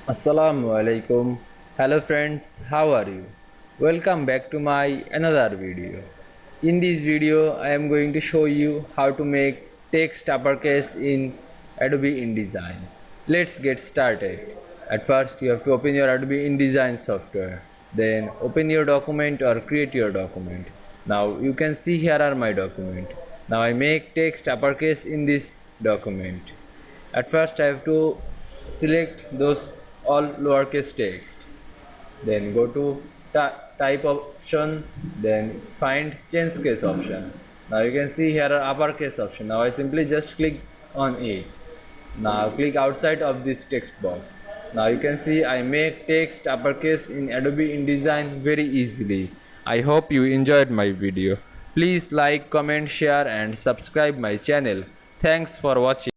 Assalamu Walaikum. Hello friends, how are you? Welcome back to my another video. In this video, I am going to show you how to make text uppercase in Adobe InDesign. Let's get started. At first, you have to open your Adobe InDesign software. Then open your document or create your document. Now you can see here are my document. Now I make text uppercase in this document. At first I have to select those all lowercase text, then go to type option, then find change case option. Now you can see here are uppercase option. Now I simply just click on it. Now click outside of this text box. Now you can see I make text uppercase in Adobe InDesign very easily. I hope you enjoyed my video. Please like, comment, share and subscribe my channel. Thanks for watching.